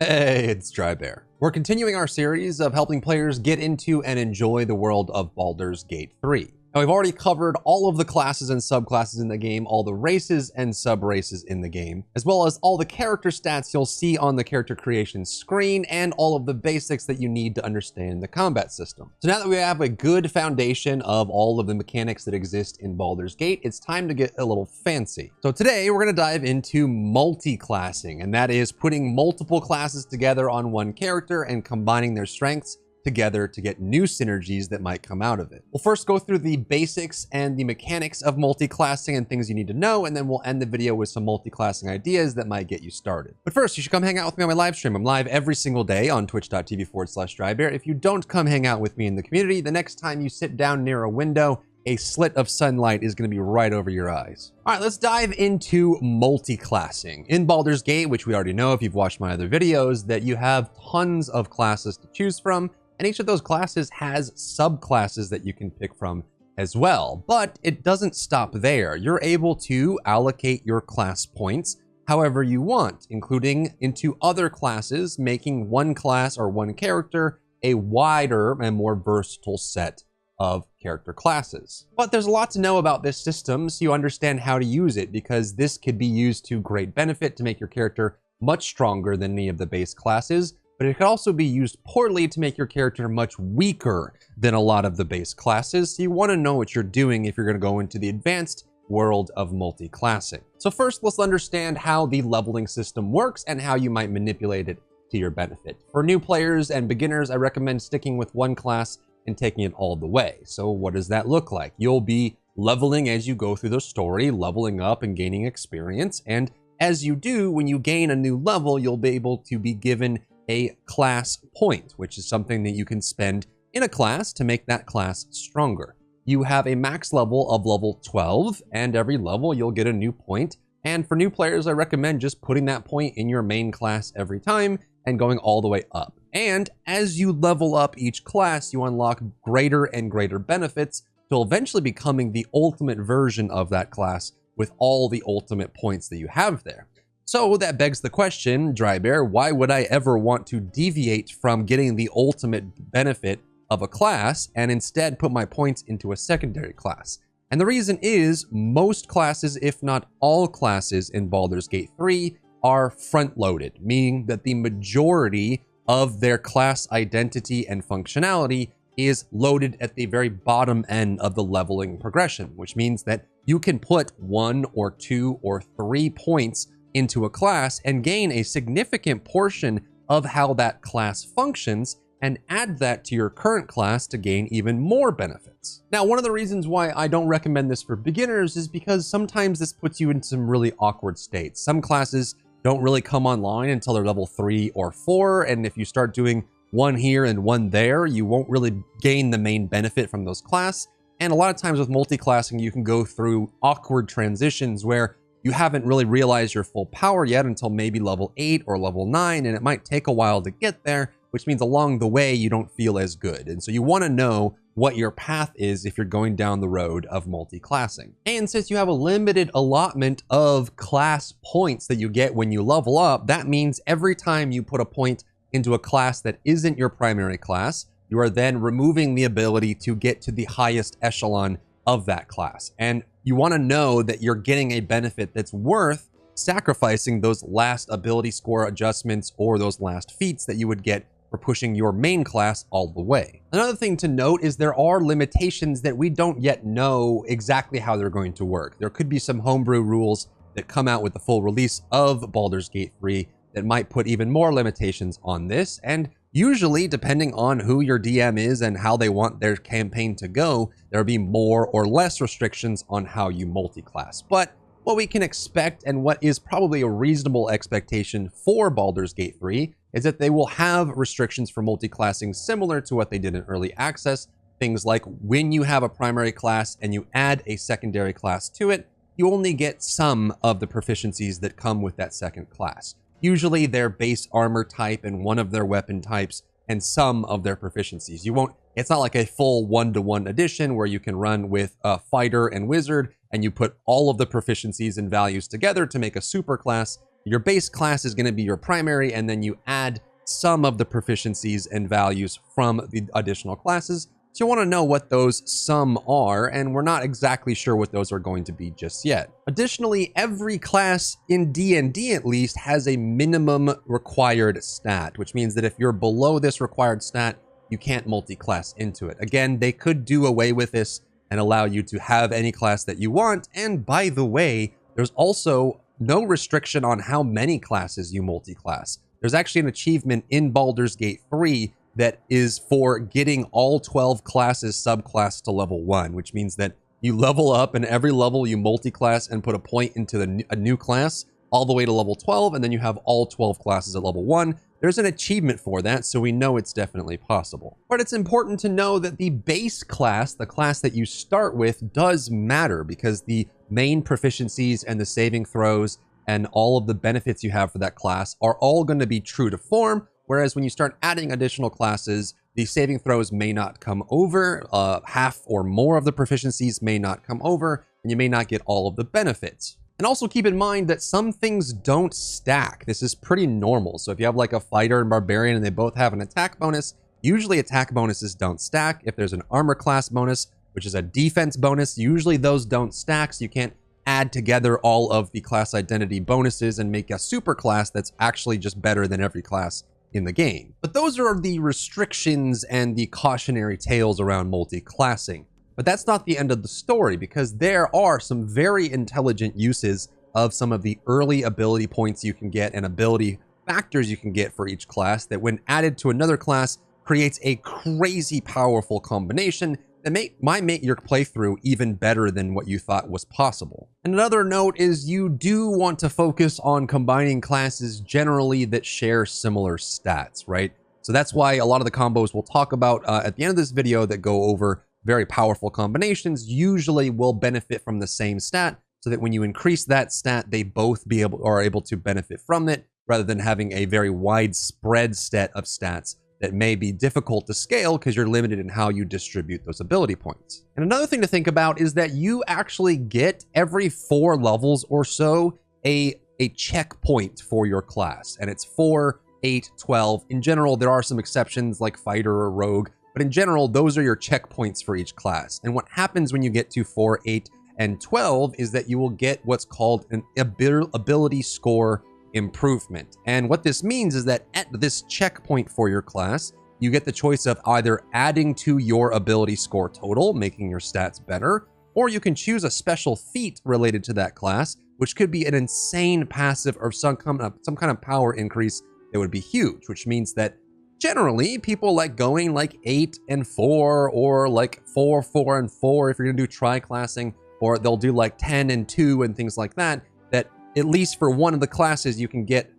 Hey, it's Drybear. We're continuing our series of helping players get into and enjoy the world of Baldur's Gate 3. Now, we've already covered all of the classes and subclasses in the game, all the races and sub-races in the game, as well as all the character stats you'll see on the character creation screen, and all of the basics that you need to understand the combat system. So now that we have a good foundation of all of the mechanics that exist in Baldur's Gate, it's time to get a little fancy. So today we're going to dive into multiclassing, and that is putting multiple classes together on one character and combining their strengths together to get new synergies that might come out of it. We'll first go through the basics and the mechanics of multiclassing and things you need to know, and then we'll end the video with some multiclassing ideas that might get you started. But first, you should come hang out with me on my live stream. I'm live every single day on twitch.tv/Drybear. If you don't come hang out with me in the community, the next time you sit down near a window, a slit of sunlight is going to be right over your eyes. All right, let's dive into multiclassing. In Baldur's Gate, which we already know if you've watched my other videos, that you have tons of classes to choose from, and each of those classes has subclasses that you can pick from as well. But it doesn't stop there. You're able to allocate your class points however you want, including into other classes, making one class or one character a wider and more versatile set of character classes. But there's a lot to know about this system so you understand how to use it, because this could be used to great benefit to make your character much stronger than any of the base classes, but it could also be used poorly to make your character much weaker than a lot of the base classes. So you want to know what you're doing if you're going to go into the advanced world of multiclassing. So first, let's understand how the leveling system works and how you might manipulate it to your benefit. For new players and beginners, I recommend sticking with one class and taking it all the way. So what does that look like? You'll be leveling as you go through the story, leveling up and gaining experience. And as you do, when you gain a new level, you'll be able to be given a class point, which is something that you can spend in a class to make that class stronger. You have a max level of level 12, and every level you'll get a new point. And for new players, I recommend just putting that point in your main class every time and going all the way up. And as you level up each class, you unlock greater and greater benefits till eventually becoming the ultimate version of that class with all the ultimate points that you have there. So that begs the question, Drybear, why would I ever want to deviate from getting the ultimate benefit of a class and instead put my points into a secondary class? And the reason is most classes, if not all classes in Baldur's Gate 3, are front-loaded, meaning that the majority of their class identity and functionality is loaded at the very bottom end of the leveling progression, which means that you can put 1 or 2 or 3 points into a class and gain a significant portion of how that class functions and add that to your current class to gain even more benefits. Now, one of the reasons why I don't recommend this for beginners is because sometimes this puts you in some really awkward states. Some classes don't really come online until they're level 3 or 4, and if you start doing one here and one there, you won't really gain the main benefit from those class. And a lot of times with multiclassing, you can go through awkward transitions where you haven't really realized your full power yet until maybe level 8 or level 9, and it might take a while to get there, which means along the way you don't feel as good. And so you want to know what your path is if you're going down the road of multiclassing. And since you have a limited allotment of class points that you get when you level up, that means every time you put a point into a class that isn't your primary class, you are then removing the ability to get to the highest echelon of that class. And you want to know that you're getting a benefit that's worth sacrificing those last ability score adjustments or those last feats that you would get for pushing your main class all the way. Another thing to note is there are limitations that we don't yet know exactly how they're going to work. There could be some homebrew rules that come out with the full release of Baldur's Gate 3 that might put even more limitations on this. And usually, depending on who your DM is and how they want their campaign to go, there'll be more or less restrictions on how you multiclass. But what we can expect, and what is probably a reasonable expectation for Baldur's Gate 3, is that they will have restrictions for multiclassing similar to what they did in early access. Things like when you have a primary class and you add a secondary class to it, you only get some of the proficiencies that come with that second class. Usually their base armor type and one of their weapon types and some of their proficiencies. It's not like a full one-to-one addition where you can run with a fighter and wizard and you put all of the proficiencies and values together to make a super class. Your base class is going to be your primary, and then you add some of the proficiencies and values from the additional classes. So you want to know what those some are, and we're not exactly sure what those are going to be just yet. Additionally, every class in D&D at least has a minimum required stat, which means that if you're below this required stat, you can't multi-class into it. Again, they could do away with this and allow you to have any class that you want. And by the way, there's also no restriction on how many classes you multi-class. There's actually an achievement in Baldur's Gate 3 that is for getting all 12 classes subclass to level 1, which means that you level up and every level you multi-class and put a point into a new class all the way to level 12, and then you have all 12 classes at level 1. There's an achievement for that, so we know it's definitely possible. But it's important to know that the base class, the class that you start with, does matter, because the main proficiencies and the saving throws and all of the benefits you have for that class are all going to be true to form. Whereas when you start adding additional classes, the saving throws may not come over, half or more of the proficiencies may not come over, and you may not get all of the benefits. And also keep in mind that some things don't stack. This is pretty normal. So if you have like a fighter and barbarian and they both have an attack bonus, usually attack bonuses don't stack. If there's an armor class bonus, which is a defense bonus, usually those don't stack. So you can't add together all of the class identity bonuses and make a super class that's actually just better than every class in the game. But those are the restrictions and the cautionary tales around multi-classing. But that's not the end of the story, because there are some very intelligent uses of some of the early ability points you can get and ability factors you can get for each class that, when added to another class, creates a crazy powerful combination that might make your playthrough even better than what you thought was possible. And another note is you do want to focus on combining classes generally that share similar stats, right? So that's why a lot of the combos we'll talk about at the end of this video that go over very powerful combinations usually will benefit from the same stat, so that when you increase that stat, they both are able to benefit from it, rather than having a very widespread set of stats that may be difficult to scale because you're limited in how you distribute those ability points. And another thing to think about is that you actually get every 4 levels or so a checkpoint for your class, and it's 4, 8, 12. In general, there are some exceptions like fighter or rogue, but in general, those are your checkpoints for each class. And what happens when you get to 4, 8, and 12 is that you will get what's called an ability score improvement. And what this means is that at this checkpoint for your class, you get the choice of either adding to your ability score total, making your stats better, or you can choose a special feat related to that class, which could be an insane passive or some kind of power increase that would be huge, which means that generally people like going like 8 and 4, or like 4, 4 and 4 if you're gonna do tri-classing, or they'll do like 10 and 2 and things like that, that at least for one of the classes, you can get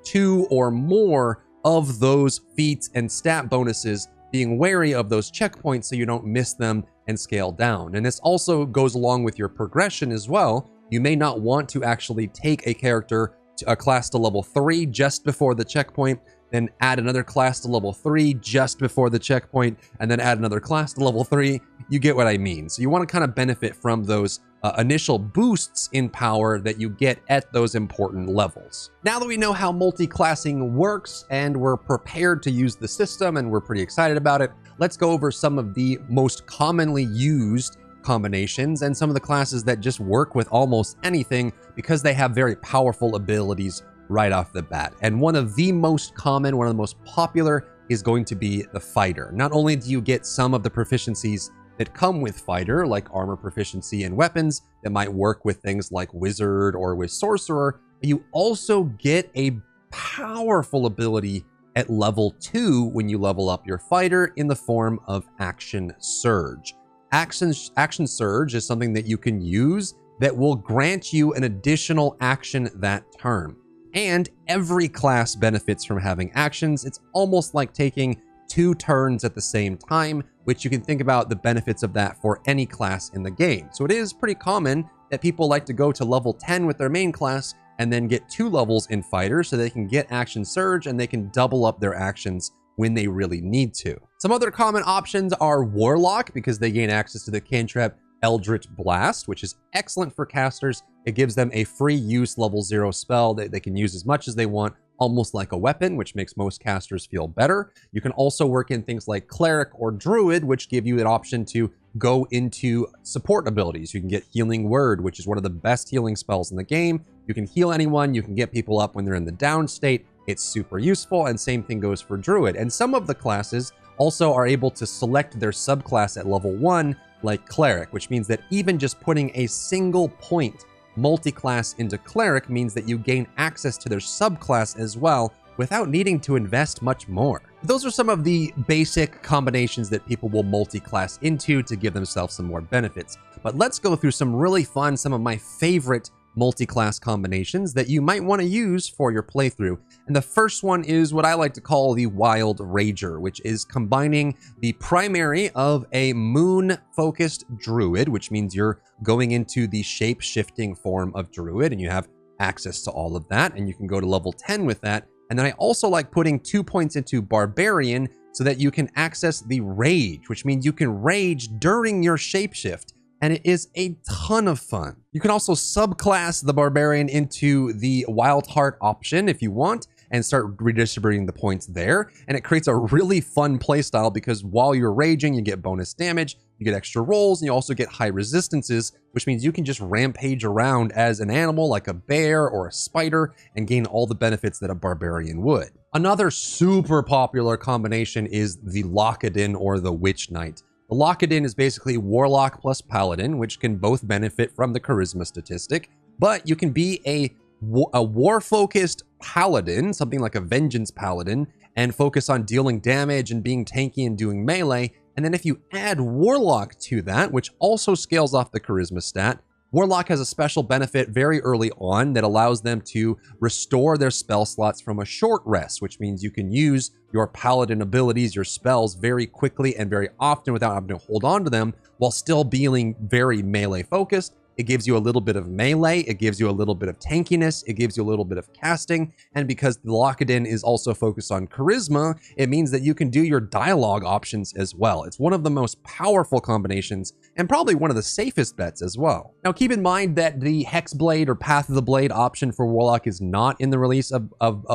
2 or more of those feats and stat bonuses, being wary of those checkpoints so you don't miss them and scale down. And this also goes along with your progression as well. You may not want to actually take a character to a class to level 3 just before the checkpoint, then add another class to level 3 just before the checkpoint, and then add another class to level 3. You get what I mean. So you want to kind of benefit from those initial boosts in power that you get at those important levels. Now that we know how multi-classing works and we're prepared to use the system and we're pretty excited about it, let's go over some of the most commonly used combinations and some of the classes that just work with almost anything because they have very powerful abilities right off the bat. And one of the most common, one of the most popular is going to be the fighter. Not only do you get some of the proficiencies that come with fighter, like armor proficiency and weapons that might work with things like wizard or with sorcerer, but you also get a powerful ability at level 2 when you level up your fighter in the form of action surge. Action surge is something that you can use that will grant you an additional action that turn. And every class benefits from having actions. It's almost like taking 2 turns at the same time, which you can think about the benefits of that for any class in the game. So it is pretty common that people like to go to level 10 with their main class and then get 2 levels in fighter so they can get action surge and they can double up their actions when they really need to. Some other common options are warlock, because they gain access to the cantrip Eldritch Blast, which is excellent for casters. It gives them a free use level 0 spell that they can use as much as they want, almost like a weapon, which makes most casters feel better. You can also work in things like Cleric or Druid, which give you an option to go into support abilities. You can get Healing Word, which is one of the best healing spells in the game. You can heal anyone, you can get people up when they're in the down state. It's super useful, and same thing goes for Druid. And some of the classes also are able to select their subclass at level 1, like Cleric, which means that even just putting a single point multi-class into Cleric means that you gain access to their subclass as well without needing to invest much more. Those are some of the basic combinations that people will multi-class into to give themselves some more benefits. But let's go through some really fun, some of my favorite multi-class combinations that you might want to use for your playthrough. And the first one is what I like to call the Wild Rager, which is combining the primary of a moon-focused druid, which means you're going into the shape-shifting form of druid, and you have access to all of that, and you can go to level 10 with that. And then I also like putting 2 points into barbarian so that you can access the rage, which means you can rage during your shapeshift. And it is a ton of fun. You can also subclass the barbarian into the wild heart option if you want, and start redistributing the points there. And it creates a really fun playstyle because while you're raging, you get bonus damage, you get extra rolls, and you also get high resistances, which means you can just rampage around as an animal like a bear or a spider and gain all the benefits that a barbarian would. Another super popular combination is the Lockadin or the Witch Knight. The Lockadin is basically Warlock plus Paladin, which can both benefit from the Charisma statistic, but you can be a war-focused Paladin, something like a Vengeance Paladin, and focus on dealing damage and being tanky and doing melee. And then if you add Warlock to that, which also scales off the Charisma stat, Warlock has a special benefit very early on that allows them to restore their spell slots from a short rest, which means you can use your Paladin abilities, your spells, very quickly and very often without having to hold on to them while still being very melee focused. It gives you a little bit of melee, it gives you a little bit of tankiness, it gives you a little bit of casting, and because the Lockadin is also focused on charisma, it means that you can do your dialogue options as well. It's one of the most powerful combinations and probably one of the safest bets as well. Now keep in mind that the Hexblade or Path of the Blade option for Warlock is not in the release of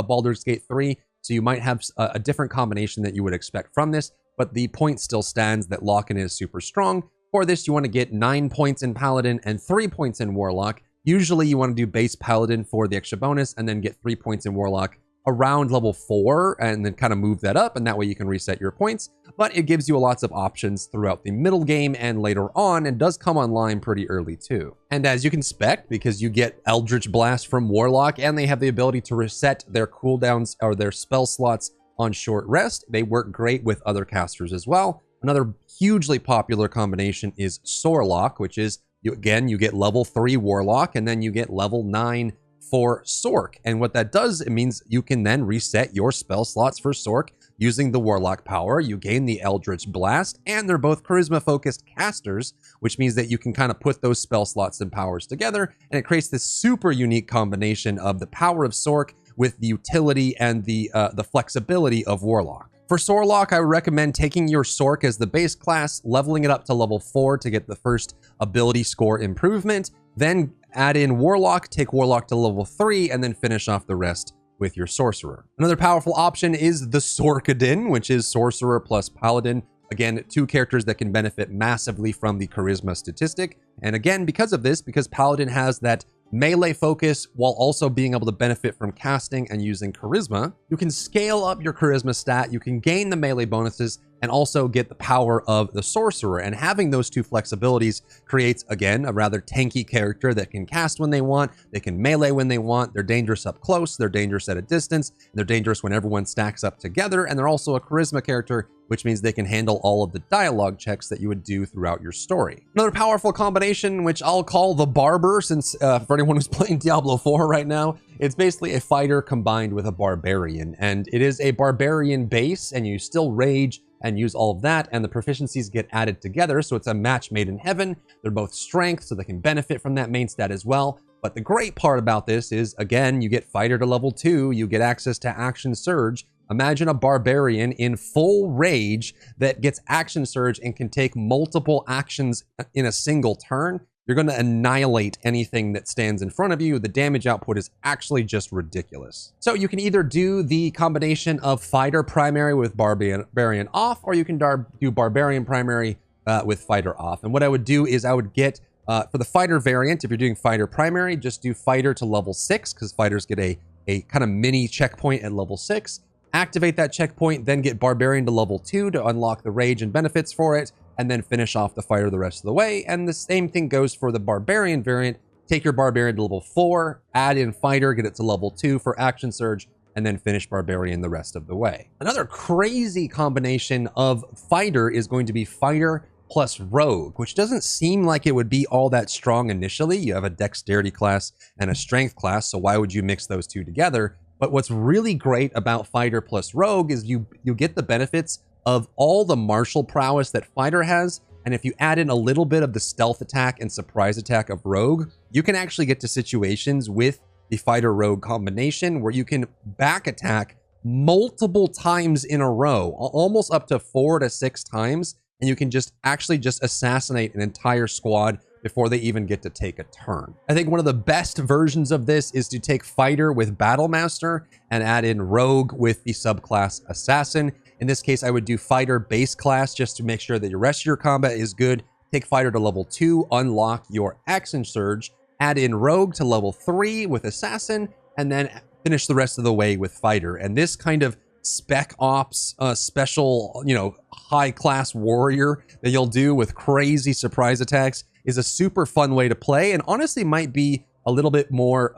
Baldur's Gate 3, so you might have a different combination that you would expect from this, but the point still stands that Lock-in is super strong. For this, you want to get 9 points in Paladin and 3 points in Warlock. Usually you want to do base Paladin for the extra bonus and then get 3 points in Warlock around level 4 and then kind of move that up, and that way you can reset your points. But it gives you lots of options throughout the middle game and later on, and does come online pretty early too. And as you can expect, because you get Eldritch Blast from Warlock and they have the ability to reset their cooldowns or their spell slots on short rest, they work great with other casters as well. Another hugely popular combination is Sorlock, which is, you get level 3 Warlock, and then you get level 9 for Sork. And what that does, it means you can then reset your spell slots for Sork using the Warlock power. You gain the Eldritch Blast, and they're both charisma-focused casters, which means that you can kind of put those spell slots and powers together, and it creates this super unique combination of the power of Sork with the utility and the flexibility of Warlock. For Sorlock, I would recommend taking your Sork as the base class, leveling it up to level 4 to get the first ability score improvement, then add in Warlock, take Warlock to level 3, and then finish off the rest with your Sorcerer. Another powerful option is the Sorkadin, which is Sorcerer plus Paladin. Again, 2 characters that can benefit massively from the Charisma statistic. And again, because of this, because Paladin has that melee focus while also being able to benefit from casting and using charisma, you can scale up your charisma stat, you can gain the melee bonuses, and also get the power of the sorcerer. And having those 2 flexibilities creates, again, a rather tanky character that can cast when they want, they can melee when they want, they're dangerous up close, they're dangerous at a distance, and they're dangerous when everyone stacks up together, and they're also a charisma character, which means they can handle all of the dialogue checks that you would do throughout your story. Another powerful combination, which I'll call the Barber, since for anyone who's playing Diablo 4 right now, it's basically a fighter combined with a barbarian, and it is a barbarian base, and you still rage and use all of that, and the proficiencies get added together, so it's a match made in heaven. They're both strength, so they can benefit from that main stat as well. But the great part about this is, again, you get fighter to level 2, you get access to action surge. Imagine a barbarian in full rage that gets action surge and can take multiple actions in a single turn. You're going to annihilate anything that stands in front of you. The damage output is actually just ridiculous. So you can either do the combination of fighter primary with barbarian off, or you can do barbarian primary with fighter off. And what I would do is I would get, for the fighter variant, if you're doing fighter primary, just do fighter to level 6, because fighters get a kind of mini checkpoint at level 6. Activate that checkpoint, then get barbarian to level 2 to unlock the rage and benefits for it, and then finish off the fighter the rest of the way. And the same thing goes for the barbarian variant. Take your barbarian to level 4, add in fighter, get it to level 2 for action surge, and then finish barbarian the rest of the way. Another crazy combination of fighter is going to be fighter plus rogue, which doesn't seem like it would be all that strong initially. You have a dexterity class and a strength class, so why would you mix those two together? But what's really great about fighter plus rogue is you get the benefits of all the martial prowess that fighter has. And if you add in a little bit of the stealth attack and surprise attack of rogue, you can actually get to situations with the fighter rogue combination where you can back attack multiple times in a row, almost up to 4 to 6 times. And you can just assassinate an entire squad before they even get to take a turn. I think one of the best versions of this is to take fighter with battle master and add in rogue with the subclass assassin. In this case, I would do fighter base class just to make sure that the rest of your combat is good. Take fighter to level 2, unlock your action surge, add in rogue to level 3 with assassin, and then finish the rest of the way with fighter. And this kind of spec ops special, high class warrior that you'll do with crazy surprise attacks is a super fun way to play, and honestly might be a little bit more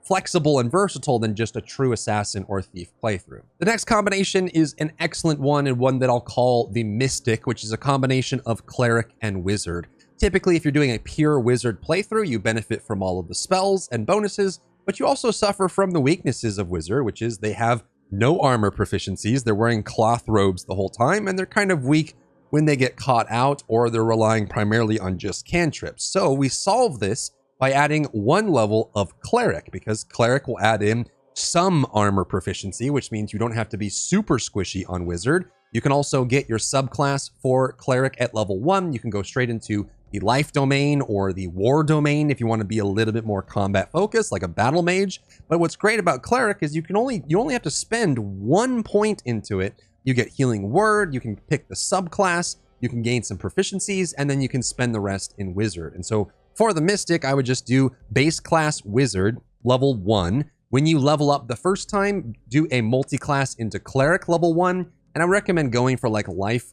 flexible and versatile than just a true assassin or thief playthrough. The next combination is an excellent one, and one that I'll call the Mystic, which is a combination of cleric and wizard. Typically, if you're doing a pure wizard playthrough, you benefit from all of the spells and bonuses, but you also suffer from the weaknesses of wizard, which is they have no armor proficiencies, they're wearing cloth robes the whole time, and they're kind of weak when they get caught out, or they're relying primarily on just cantrips. So we solve this by adding 1 level of cleric, because cleric will add in some armor proficiency, which means you don't have to be super squishy on wizard. You can also get your subclass for cleric at level 1. You can go straight into the life domain or the war domain if you want to be a little bit more combat focused, like a battle mage. But what's great about cleric is you only have to spend 1 point into it. You get healing word, you can pick the subclass, you can gain some proficiencies, and then you can spend the rest in wizard. And so for the Mystic, I would just do base class wizard, level 1. When you level up the first time, do a multi-class into cleric level 1. And I recommend going for like life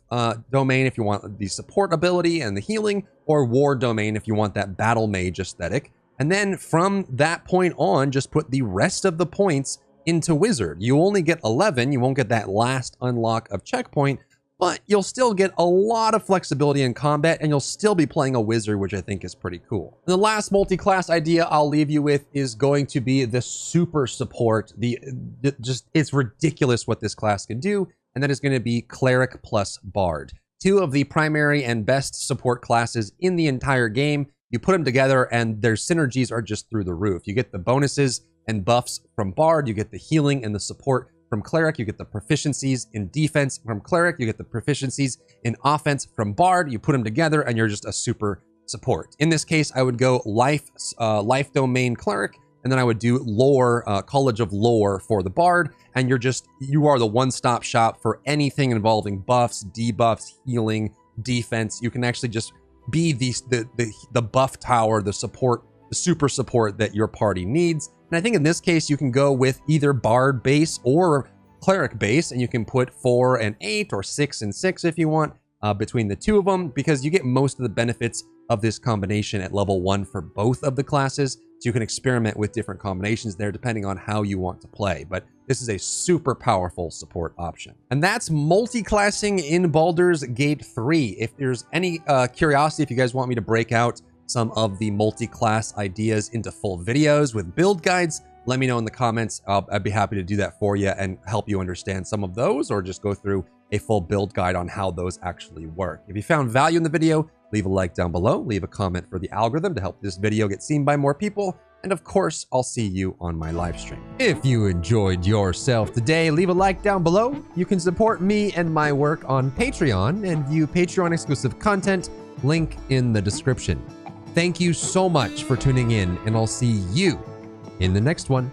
domain if you want the support ability and the healing, or war domain if you want that battle mage aesthetic. And then from that point on, just put the rest of the points into wizard. You only get 11. You won't get that last unlock of checkpoint, but you'll still get a lot of flexibility in combat, and you'll still be playing a wizard, which I think is pretty cool. And the last multi-class idea I'll leave you with is going to be the super support. It's ridiculous what this class can do, and that is going to be cleric plus bard. 2 of the primary and best support classes in the entire game. You put them together and their synergies are just through the roof. You get the bonuses and buffs from bard, you get the healing and the support from cleric, you get the proficiencies in defense from cleric, you get the proficiencies in offense from bard. You put them together and you're just a super support. In this case, I would go life domain cleric, and then I would do lore, College of Lore for the bard, and you are the one-stop shop for anything involving buffs, debuffs, healing, defense. You can actually just be the buff tower, the support, the super support that your party needs. And I think in this case, you can go with either bard base or cleric base, and you can put 4 and 8 or 6 and 6 if you want between the 2 of them, because you get most of the benefits of this combination at level 1 for both of the classes. So you can experiment with different combinations there depending on how you want to play. But this is a super powerful support option. And that's multi-classing in Baldur's Gate 3. If there's any curiosity, if you guys want me to break out some of the multi-class ideas into full videos with build guides, let me know in the comments. I'd be happy to do that for you and help you understand some of those, or just go through a full build guide on how those actually work. If you found value in the video, leave a like down below, leave a comment for the algorithm to help this video get seen by more people, And of course, I'll see you on my live stream. If you enjoyed yourself today, leave a like down below. You can support me and my work on Patreon and view Patreon exclusive content, link in the description. Thank you so much for tuning in, and I'll see you in the next one.